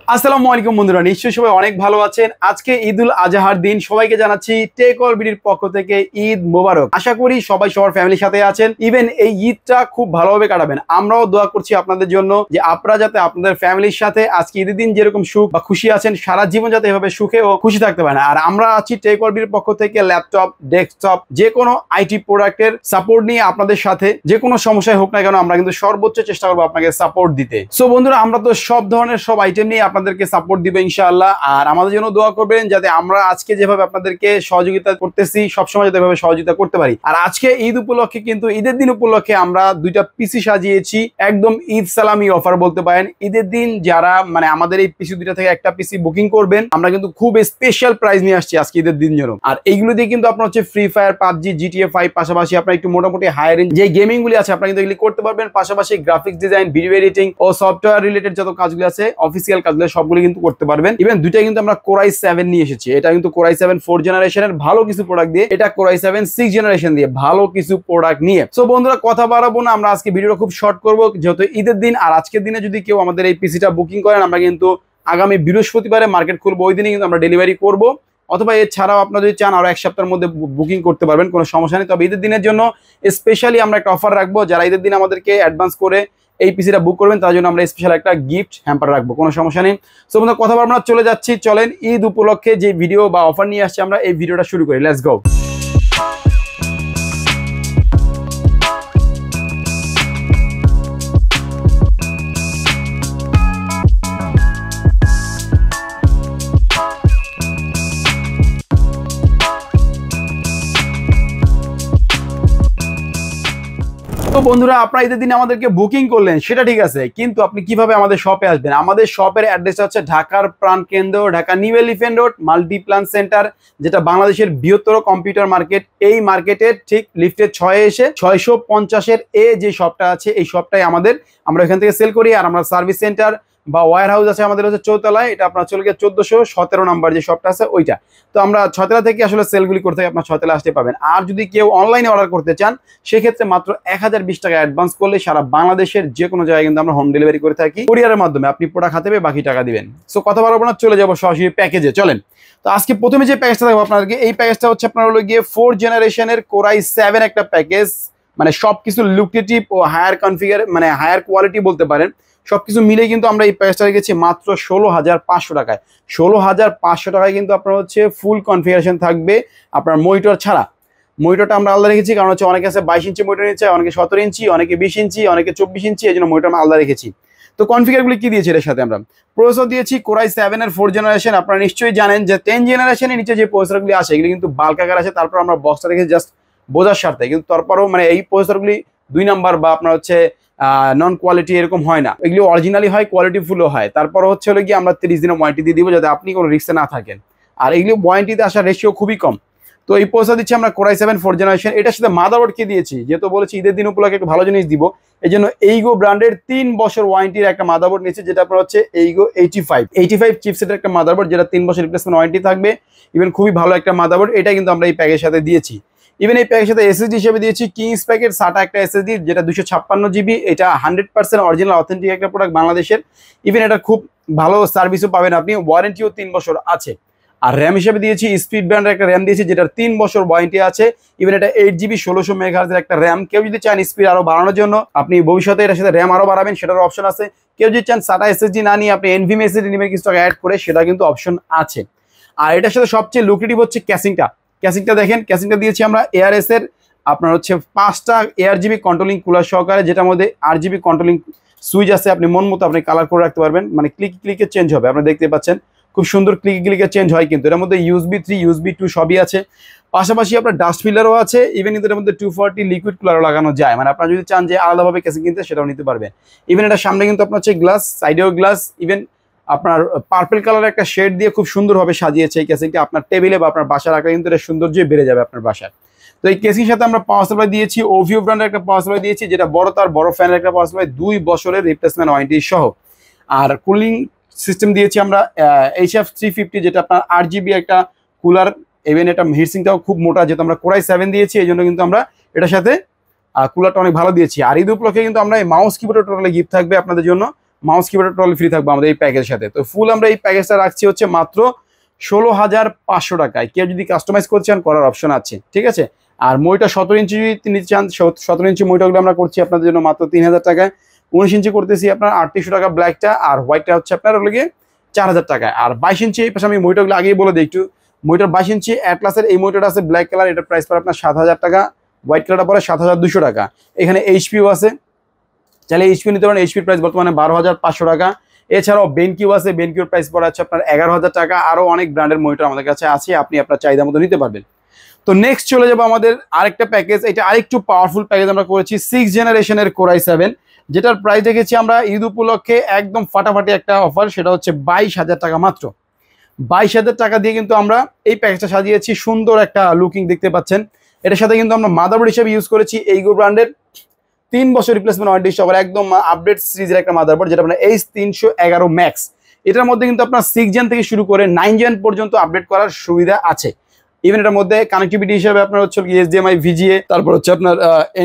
আসসালামু আলাইকুম বন্ধুরা, নিশ্চয়ই সবাই অনেক ভালো আছেন। আজকে ঈদুল আজহার দিন, সবাইকে জানাচ্ছি টেক অল বিডির পক্ষ থেকে ঈদ মোবারক। আশা করি সবাই সবার ফ্যামিলির সাথে আছেন, ইভেন এই ঈদটা খুব ভালোভাবে কাটাবেন। আমরাও দোয়া করছি আপনাদের জন্য যে আপনারা যাতে আপনাদের ফ্যামিলির সাথে আজকে ঈদের দিন যেরকম সুখ বা খুশি আছেন, সারা জীবন যাতে এভাবে সুখে ও খুশি থাকতে পারেন। আর আমরা আছি টেক অল বিডির পক্ষ থেকে ল্যাপটপ, ডেস্কটপ, যে কোনো আইটি প্রোডাক্টের সাপোর্ট নিয়ে আপনাদের সাথে যে কোনো সমস্যায় হোক না কেন আমরা কিন্তু সর্বোচ্চ চেষ্টা করবো আপনাকে সাপোর্ট দিতে। সো বন্ধুরা, আমরা তো সব ধরনের সব আইটেম নিয়ে আপনাদেরকে সাপোর্ট দিবে ইনশাআল্লাহ। আর আমাদের জন্য দোয়া করবেন যাতে আমরা আজকে যেভাবে আপনাদেরকে সহযোগিতা করতেছি সবসময় যাতে এভাবে সহযোগিতা করতে পারি। আর আজকে ঈদ উপলক্ষে কিন্তু ঈদের দিন উপলক্ষে আমরা দুইটা পিসি সাজিয়েছি, একদম ঈদ সালামি অফার বলতে পারেন। ঈদের দিন যারা আমাদের এই পিসি দুইটা থেকে একটা পিসি বুকিং করবেন, আমরা কিন্তু খুব স্পেশাল প্রাইস নিয়ে আসছি আজকে ঈদের দিন জন্য। আর এইগুলো দিয়ে কিন্তু আপনার হচ্ছে ফ্রি ফায়ার, পাবজি, জিটিএ 5 পাশাপাশি আপনার একটু মোটামুটি হায়ার রেঞ্জ যে গেমিং গুলি আছে আপনারা কিন্তু এগুলি করতে পারবেন। পাশাপাশি গ্রাফিক্স ডিজাইন, ভিডিও এডিটিং ও সফটওয়্যার রিলেটেড যত কাজগুলো আছে, অফিসিয়াল কাজগুলো সবগুলো কিন্তু করতে পারবেন। ইভেন দুইটাই কিন্তু আমরা কোর i7 নিয়ে এসেছি। এটা কিন্তু কোর i7 4 জেনারেশনের ভালো কিছু প্রোডাক্ট দিয়ে, এটা কোর i7 6 জেনারেশন দিয়ে ভালো কিছু প্রোডাক্ট নিয়ে। সো বন্ধুরা, কথা বাড়াবো না, আমরা আজকে ভিডিওটা খুব শর্ট করবো যেহেতু ঈদের দিন। আর আজকের দিনে যদি কেউ আমাদের এই পিসিটা বুকিং করেন, আমরা কিন্তু আগামী বৃহস্পতিবারে মার্কেট খুলবো, ওই দিনে কিন্তু আমরা ডেলিভারি করবো। অথবা এছাড়াও আপনারা যদি চান আরো এক সপ্তাহের মধ্যে বুকিং করতে পারবেন, কোনো সমস্যা নেই। তবে ঈদের দিনের জন্য স্পেশালি আমরা একটা অফার রাখবো, যারা ঈদের দিন আমাদেরকে অ্যাডভান্স করে এই পিসিটা বুক করবেন তার জন্য আমরা স্পেশাল একটা গিফট হ্যাম্পার রাখবো, কোনো সমস্যা নেই। সো বন্ধুরা, কথা বলবো না, চলে যাচ্ছি। চলেন ঈদ উপলক্ষে যে ভিডিও বা অফার নিয়ে আসছি আমরা এই ভিডিওটা শুরু করি। Let's go. তো বন্ধুরা, আপনারা ঈদের দিনে আমাদেরকে বুকিং করলেন সেটা ঠিক আছে, কিন্তু আপনি কিভাবে আমাদের শপে আসবেন? আমাদের শপের অ্যাড্রেসটা হচ্ছে ঢাকার প্রাণকেন্দ্র, Dhaka new elephant road Multiplan centre, যেটা বাংলাদেশের বৃহত্তর কম্পিউটার মার্কেট। এই মার্কেটের ঠিক লিফটের 6 এসে 650-এর যে শপটা আছে, এই শপটাই আমাদের। আমরা এখান থেকে সেল করি। আর আমরা সার্ভিস সেন্টার বা ওয়্যার হাউস আছে আমাদের হচ্ছে 4 তলায়, এটা আপনার চলে গিয়ে 1417 নাম্বার যে শপটা আছে ওইটা। তো আমরা 6 তলা থেকে আসলে সেলগুলি করতে আপনার 6 তলা আসতে পাবেন। আর যদি কেউ অনলাইনে অর্ডার করতে চান, সেক্ষেত্রে মাত্র 1020 টাকা অ্যাডভান্স করলে সারা বাংলাদেশের যে কোনো জায়গায় কিন্তু আমরা হোম ডেলিভারি করে থাকি কুরিয়ারের মাধ্যমে। আপনি প্রোডাক্ট হাতে পেয়ে বাকি টাকা দিবেন। সো কথা বলবো না, চলে যাবো সরাসরি প্যাকেজে। চলেন। তো আজকে প্রথমে যে প্যাকেজটা দেবো আপনাদেরকে, এই প্যাকেজটা হচ্ছে আপনার হলো গিয়ে 4 জেনারেশনের কোর i7 একটা প্যাকেজ, সবকিছু লুক্রেটিভ ও হায়ার কনফিগার, হায়ার কোয়ালিটি বলতে পারেন। সবকিছু মিলে কিন্তু আমরা এই প্যাকেজটা রেখেছি মাত্র 16,500 টাকায়। 16,500 টাকায় কিন্তু আপনার হচ্ছে ফুল কনফিগারেশন থাকবে আপনার মনিটর ছাড়া। মনিটরটা আমরা আলাদা রেখেছি, কারণ হচ্ছে অনেকে আছে 22 ইঞ্চি মনিটর নিচ্ছে, অনেকে 17 ইঞ্চি, অনেকে 20 ইঞ্চি, অনেকে 24 ইঞ্চি, এই জন্য মনিটর আমরা আলাদা রেখেছি। তো কনফিগারগুলি কি দিয়েছি এর সাথে? আমরা প্রসেসর দিয়েছি কোর i7 এর 4 জেনারেশন। আপনারা নিশ্চয়ই জানেন যে 10 জেনারেশনের নিচে যে প্রসেসরগুলি আসে এগুলি কিন্তু বাল্ক আকার আছে। তারপর আমরা বক্সটা রেখেছি জাস্ট বোঝার স্বার্থে, কিন্তু তারপরেও এই প্রসেসরগুলি 2 নাম্বার বা আপনার হচ্ছে নন কোয়ালিটি এরকম হয় না, এগুলি অরিজিনালি হয়, কোয়ালিটি ফুলও হয়। তারপর হচ্ছে হলো গিয়ে আমরা 30 দিনের ওয়ারেন্টি দিয়ে দিব যাতে আপনি কোনো রিস্কে না থাকেন। আর এগুলি ওয়ারেন্টিতে আসার রেশিও খুবই কম। তো এই প্রসেসর দিচ্ছি আমরা কোর i7 4 জেনারেশন। এটার সাথে মাদারবোর্ড কি দিয়েছি, যেহেতু বলেছি ঈদের দিন উপলক্ষে একটা ভালো জিনিস দিব, এই জন্য এইগো ব্র্যান্ডের 3 বছর ওয়ারেন্টির একটা মাদারবোর্ড নিয়েছি, যেটা আপনার হচ্ছে এইগো 85 চিপসেটের একটা মাদারবোর্ড, যেটা 3 বছর রিপ্লেসমেন্ট ওয়ারেন্টি থাকবে। ইভেন খুবই ভালো একটা মাদারবোর্ড, এটা কিন্তু আমরা এই প্যাকের সাথে দিয়েছি। ইভেন এই প্যাকের সাথে এসএসডি হিসেবে দিয়েছি কিংস প্যাকের SATA একটা এসএসডি, যেটা 256 জিবি। এটা 100% অরিজিনাল অথেন্টিক একটা প্রোডাক্ট বাংলাদেশের। ইভেন এটা খুব ভালো সার্ভিসও পাবেন আপনি, ওয়ারেন্টিও 3 বছর আছে। আর র্যাম হিসেবে দিয়েছি স্পিড ব্র্যান্ডের একটা র্যাম দিয়েছি, যেটার 3 বছর ওয়ারেন্টি আছে। ইভেন এটা 8GB 1600 মেগাহার্জের একটা র্যাম। কেউ যদি চান স্পিড আরো বাড়ানোর জন্য, আপনি ভবিষ্যতে এটার সাথে র্যাম আরো বাড়াবেন, সেটার অপশন আছে। কেউ যদি চান SATA এসএসডি না নিয়ে আপনি এনভিএমই এসএসডি নেবেন কিছু টাকা অ্যাড করে, সেটা কিন্তু অপশন আছে। আর এটার সাথে সবচেয়ে লুক্রেটিভ হচ্ছে ক্যাসিংটা দেখেন, ক্যাসিংটা দিয়েছি আমরা ARS এর আপনার হচ্ছে 5টা ARGB কন্ট্রোলিং কুলার সহকারে, যেটার মধ্যে RGB কন্ট্রোলিং সুইচ আছে। আপনি মন মতো আপনি কালার করে রাখতে পারবেন, ক্লিকে চেঞ্জ হবে। আপনারা দেখতে পাচ্ছেন খুব সুন্দর ক্লিকে চেঞ্জ হয়। কিন্তু এর মধ্যে USB 3 USB 2 সবই আছে। পাশাপাশি আপনার ডাস্ট ফিল্টারও আছে। ইভেন এর মধ্যে 240 লিকুইড কুলারও লাগানো যায়, আপনারা যদি চান যে আলাদাভাবে ক্যাসিং কিনতে সেটাও নিতে পারবেন। ইভেন এটা সামনে কিন্তু আপনার হচ্ছে গ্লাস, সাইডেও গ্লাস। ইভেন আপনার পার্পল কালার একটা শেড দিয়ে খুব সুন্দরভাবে সাজিয়েছে এই কেসিংটা। আপনার টেবিলে বা আপনার বাসায় রাখলে কিন্তু এর সৌন্দর্য বেড়ে যাবে আপনার বাসায়। তো এই কেসিং সাথে আমরা পাওয়ার সাপ্লাই দিয়েছি, ওভিও ব্র্যান্ডের একটা পাওয়ার সাপ্লাই দিয়েছি, যেটা বড় ফ্যানের একটা পাওয়ার সাপ্লাই, 2 বছরের রিপ্লেসমেন্ট ওয়ারেন্টি সহ। আর কুলিং সিস্টেম দিয়েছি আমরা HF 350, যেটা আপনার 8GB একটা কুলার। ইভেন এটা হিটসিংটাও খুব মোটা, যেহেতু আমরা কোর i7 দিয়েছি এই জন্য কিন্তু আমরা এটার সাথে কুলারটা অনেক ভালো দিয়েছি। আর ঈদ উপলক্ষে কিন্তু আমরা এই মাউস কিবোর্ড টোটালি গিফট থাকবে আপনাদের জন্য। মাউস কিবোর্ড ট্রলি ফ্রি থাকবে আমাদের এই প্যাকেজের সাথে। তো ফুল আমরা এই প্যাকেজটা রাখছি হচ্ছে মাত্র 16,500 টাকায়। কেউ যদি কাস্টমাইজ করতে চান করার অপশন আছে, ঠিক আছে। আর মইটা 17 ইঞ্চি যদি নিতে চান, 17 ইঞ্চি মইটাগুলো আমরা করছি আপনাদের জন্য মাত্র 3000 টাকায়। 19 ইঞ্চি করতেছি আপনার 3800 টাকা ব্ল্যাকটা, আর হোয়াইটটা হচ্ছে আপনার ওগুলো 4000 টাকায়। আর 22 ইঞ্চি এই পাশে আমি মইটাগুলো আগেই বলে দিই একটু। মইটার 22 ইঞ্চি অ্যাটলাসের এই মইটাটা আছে ব্ল্যাক কালার, এটার প্রাইস পড়ে আপনার 7000 টাকা। হোয়াইট কালারটা পরে 7200 টাকা। এখানে এইচপিও আছে, চাইলে এইচপি নিতে পারেন। এইচপির প্রাইস বর্তমানে 12500 টাকা। এছাড়াও বেনকিউ আছে, বেনকিউর প্রাইস পড়ে আছে আপনার 11000 টাকা। আরও অনেক ব্র্যান্ডের মনিটর আমাদের কাছে আছে, আপনি আপনার চাহিদা মতো নিতে পারবেন। তো নেক্সট চলে যাবো আমাদের আরেকটা প্যাকেজ, এটা আরেকটু পাওয়ারফুল প্যাকেজ আমরা করেছি 6 জেনারেশনের Core i7, যেটার প্রাইস রেখেছি আমরা ঈদ উপলক্ষে একদম ফাটাফাটি একটা অফার, সেটা হচ্ছে 22,000 টাকা মাত্র। 22,000 টাকা দিয়ে কিন্তু আমরা এই প্যাকেজটা সাজিয়েছি, সুন্দর একটা লুকিং দেখতে পাচ্ছেন। এটার সাথে কিন্তু আমরা মাদারবোর্ড হিসেবে ইউজ করেছি এইগো ব্র্যান্ডের 3 বছর রিপ্লেসমেন্ট ওয়ারেন্টি সবার একদম আপডেট সিরিজের একটা মাদারবোর্ড, যেটা আপনার H311 ম্যাক্স। এটার মধ্যে কিন্তু আপনার 6 জেন থেকে শুরু করে 9 জেন পর্যন্ত আপডেট করার সুবিধা আছে। ইভেন এটার মধ্যে কানেক্টিভিটি হিসেবে আপনার হচ্ছে HDMI, VGA, তারপর হচ্ছে আপনার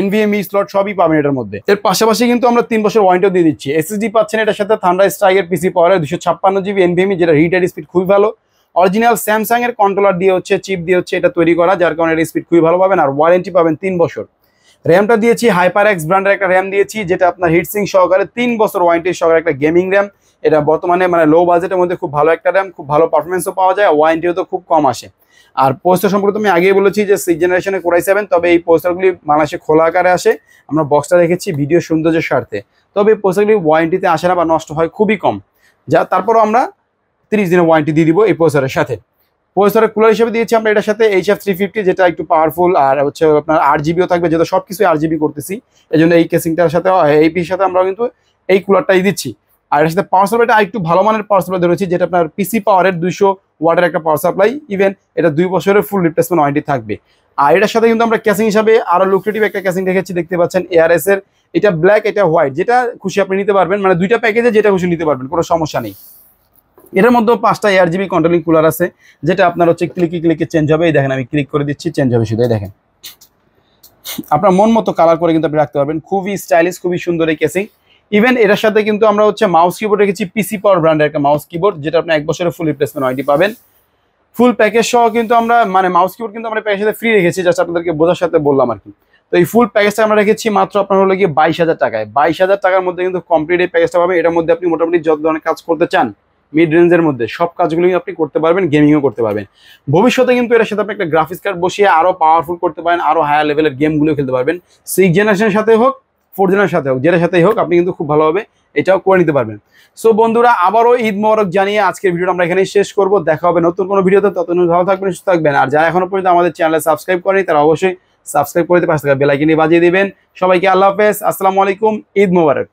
NVMe স্লট সবই পাবেন এটার মধ্যে। এর পাশাপাশি কিন্তু আমরা 3 বছর ওয়ারেন্টিও দিয়ে দিচ্ছি। SSD পাচ্ছেন এটার সাথে থান্ডারস্ট্রাইকের পিসি পাওয়ারের 256 GB NVMe, যেটা রিড স্পিড খুবই ভালো। অরিজিনাল স্যামসাং এর কন্ট্রোলার দিয়ে হচ্ছে, চিপ দিয়ে হচ্ছে এটা তৈরি করা, যার কারণে এর স্পিড খুবই ভালো পাবেন। আর ওয়ারেন্টি পাবেন 3 বছর। র্যামটা দিয়েছি HyperX ব্র্যান্ডের একটা র্যাম দিয়েছি, যেটা আপনার হিটসিং সহকারে 3 বছর ওয়ারেন্টি সহকারে একটা গেমিং র্যাম। এটা বর্তমানে মানে লো বাজেটের মধ্যে খুব ভালো একটা র্যাম, খুব ভালো পারফরমেন্সও পাওয়া যায়, ওয়ারেন্টিও তো খুব কম আসে। আর প্রসেসর সম্পর্কে আমি আগেই বলেছি যে 6 জেনারেশনের Core i7, তবে এই প্রসেসরগুলি বাংলাদেশে খোলা আকারে আসে। আমরা বক্সটা রেখেছি ভিডিও সৌন্দর্যের স্বার্থে, তবে এই প্রসেসরগুলি ওয়ারেন্টিতে আসে না বা নষ্ট হয় খুবই কম, যা তারপরও আমরা 30 দিনের ওয়ারেন্টি দিয়ে দিব এই প্রসেসরের সাথে। প্রসেসরের কুলার হিসেবে দিয়েছি আমরা এটার সাথে HF350, যেটা একটু পাওয়ারফুল, আর হচ্ছে আপনার 8GB থাকবে, যেহেতু সব কিছু 8GB করতেছি, এই জন্য এই কেসিংটার সাথে এই পিসের সাথে আমরা কিন্তু এই কুলারটাই দিচ্ছি। আর এর সাথে পাওয়ার সাপ্লাইটা একটু ভালো মানের পাওয়ার সাপ্লাই ধরেছি, যেটা আপনার পিসি পাওয়ারের 200 ওয়াটের একটা পাওয়ার সাপ্লাই। ইভেন এটা 2 বছরের ফুল রিপ্লেসমেন্ট ওয়ারেন্টি থাকবে। আর এটার সাথে কিন্তু আমরা ক্যাসিং হিসাবে আরো লুক্রেটিভ একটা ক্যাসিং রেখেছি, দেখতে পাচ্ছেন ARS এর। এটা ব্ল্যাক, এটা হোয়াইট, যেটা খুশি আপনি নিতে পারবেন, মানে দুইটা প্যাকেজে যেটা খুশি নিতে পারবেন, কোনো সমস্যা নেই। এটার মধ্যে 5টা ARGB কন্ট্রোলিং কুলার আছে, যেটা আপনার হচ্ছে ক্লিকে চেঞ্জ হবে। এই দেখেন আমি ক্লিক করে দিচ্ছি, চেঞ্জ হবে শুধু। এই দেখেন আপনার মন মতো কালার করে কিন্তু আপনি রাখতে পারবেন, খুবই স্টাইলিশ, খুবই সুন্দর এই কেসিং। ইভেন এটার সাথে কিন্তু আমরা হচ্ছে মাউস কিবোর্ড রেখেছি, পিসি পাওয়ার ব্র্যান্ডের একটা মাউস কিবোর্ড, যেটা আপনি 1 বছরের ফুল রিপ্লেসমেন্ট ওয়ারেন্টি পাবেন। ফুল প্যাকেজ সহ কিন্তু আমরা মানে মাউস কিবোর্ড কিন্তু আমরা প্যাকেজের সাথে ফ্রি রেখেছি, জাস্ট আপনাদেরকে বোঝার সাথে বললাম আর কি। তো এই ফুল প্যাকেজটা আমরা রেখেছি মাত্র আপনার হলো গিয়ে 22,000 টাকায়। 22,000 টাকার মধ্যে কিন্তু কমপ্লিট এই প্যাকেজটা পাবেন। এটার মধ্যে আপনি মোটামুটি যত ধরনের কাজ করতে চান মিড রেঞ্জের মধ্যে সব কাজগুলোই আপনি করতে পারবেন, গেমিংও করতে পারবেন। ভবিষ্যতে কিন্তু এর সাথে আপনি একটা গ্রাফিক্স কার্ড বসিয়ে আরো পাওয়ারফুল করতে পারেন, আরো হায়ার লেভেলের গেমগুলো খেলতে পারবেন। 6 জেনারেশনের সাথে হোক, 4 জেনারেশনের সাথে হোক, যেটার সাথেই হোক, আপনি কিন্তু খুব ভালোভাবে এটাও করে নিতে পারবেন। সো বন্ধুরা, আবারও ঈদ মোবারক জানিয়ে আজকের ভিডিওটা আমরা এখানেই শেষ করব। দেখা হবে নতুন কোনো ভিডিওতে, ততদিন ভালো থাকবেন, সুস্থ থাকবেন। আর যারা এখনো পর্যন্ত আমাদের চ্যানেলে সাবস্ক্রাইব করেনি, তারা অবশ্যই সাবস্ক্রাইব করে পাশে থাকা বেল আইকনটি বাজিয়ে দিবেন। সবাইকে আল্লাহ হাফেজ, আসসালামু আলাইকুম, ঈদ মোবারক।